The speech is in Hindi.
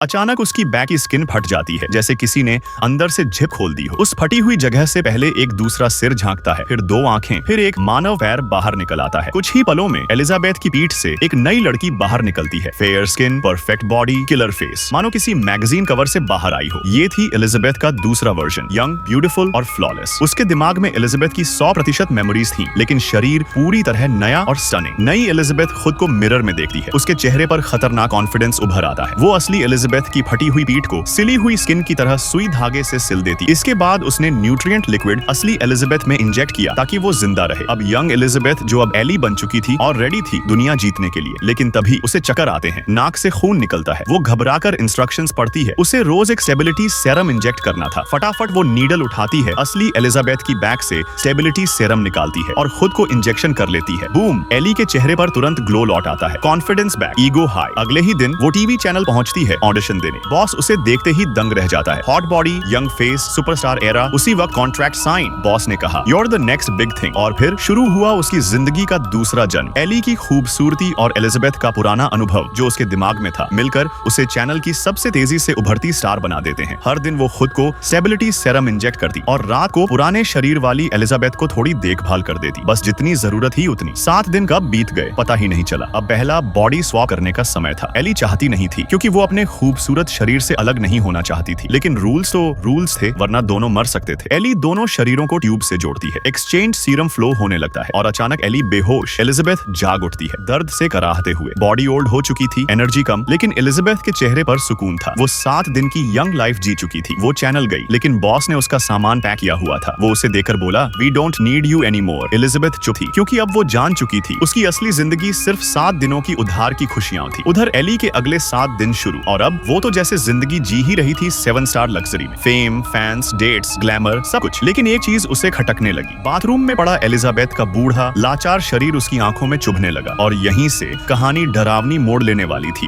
अचानक उसकी बैक की स्किन फट जाती है, जैसे किसी ने अंदर से झिप खोल दी हो। उस फटी हुई जगह से पहले एक दूसरा सिर झांकता है, फिर दो आंखें, फिर एक मानव पैर बाहर निकल आता है। कुछ ही पलों में एलिजाबेथ की पीठ से एक नई लड़की बाहर निकलती है। Fair skin, perfect body, killer face, मानो किसी मैगजीन कवर से बाहर आई हो। ये थी एलिजाबेथ का दूसरा वर्जन, यंग, ब्यूटीफुल और फ्लॉलेस। उसके दिमाग में एलिजाबेथ की 100% मेमोरीज थी, लेकिन शरीर पूरी तरह नया और स्टनिंग। नई एलिजाबेथ खुद को मिरर में देखती है। उसके चेहरे पर खतरनाक कॉन्फिडेंस उभर आता है। वो असली एलिजाबेथ की फटी हुई पीठ को सिली हुई स्किन की तरह सुई धागे से सिल देती। इसके बाद उसने न्यूट्रिएंट लिक्विड असली एलिजाबेथ में इंजेक्ट किया ताकि वो जिंदा रहे। अब यंग एलिजाबेथ, जो अब एली बन चुकी थी और रेडी थी दुनिया जीतने के लिए, लेकिन तभी उसे चक्कर आते हैं, नाक से खून निकलता है। वो घबराकर इंस्ट्रक्शंस पढ़ती है। उसे रोज एक स्टेबिलिटी सेरम इंजेक्ट करना था। फटाफट वो नीडल उठाती है, असली एलिजाबेथ की बैक से स्टेबिलिटी सेरम निकालती है और खुद को इंजेक्शन कर लेती है। बूम! एली के चेहरे पर तुरंत ग्लो लौट आता है, कॉन्फिडेंस बैक, ईगो हाई। अगले ही दिन वो टीवी चैनल पहुंचती है ऑडिशन देने। बॉस उसे देखते ही दंग रह जाता है। Hot body, young face, superstar era. उसी वक्त कॉन्ट्रैक्ट साइन। बॉस ने कहा, "You're the next big thing।" और फिर शुरू हुआ उसकी जिंदगी का दूसरा जन्म। एली की खूबसूरती और एलिजाबेथ का पुराना अनुभव जो उसके दिमाग में था, मिलकर उसे चैनल की सबसे तेजी से उभरती स्टार बना देते हैं। हर दिन वो खुद को स्टेबिलिटी सेरम इंजेक्ट करती और रात को पुराने शरीर वाली एलिजाबेथ को थोड़ी देखभाल कर देती, बस जितनी जरूरत ही उतनी। 7 दिन कब बीत गए पता ही नहीं चला। अब पहला बॉडी स्वैप करने का समय था। एली चाहती नहीं थी, क्योंकि वो अपने खूबसूरत शरीर से अलग नहीं होना चाहती थी, लेकिन रूल्स तो रूल्स थे, वरना दोनों मर सकते थे। एली दोनों शरीरों को ट्यूब से जोड़ती है। एक्सचेंज सीरम फ्लो होने लगता है और अचानक एली बेहोश। एलिजाबेथ जाग उठती है, दर्द से कराहते हुए। बॉडी ओल्ड हो चुकी थी, एनर्जी कम, लेकिन एलिजाबेथ के चेहरे पर सुकून था। वो 7 दिन की यंग लाइफ जी चुकी थी। वो चैनल गई, लेकिन बॉस ने उसका सामान पैक किया हुआ था। वो उसे देकर बोला, "We don't need you anymore।" Elizabeth चुप थी, क्योंकि अब वो जान चुकी थी उसकी असली जिंदगी सिर्फ 7 दिनों की उधार की खुशियां थी। उधर एली के अगले 7 दिन शुरू, और अब वो तो जैसे जिंदगी जी ही रही थी 7 स्टार लग्जरी में। फेम, फैंस, डेट्स, ग्लैमर, सब कुछ। लेकिन एक चीज उसे खटकने लगी। बाथरूम में पड़ा एलिजाबेथ का बूढ़ा लाचार शरीर उसकी आंखों में चुभने लगा, और यहीं से कहानी डरावनी मोड़ लेने वाली थी।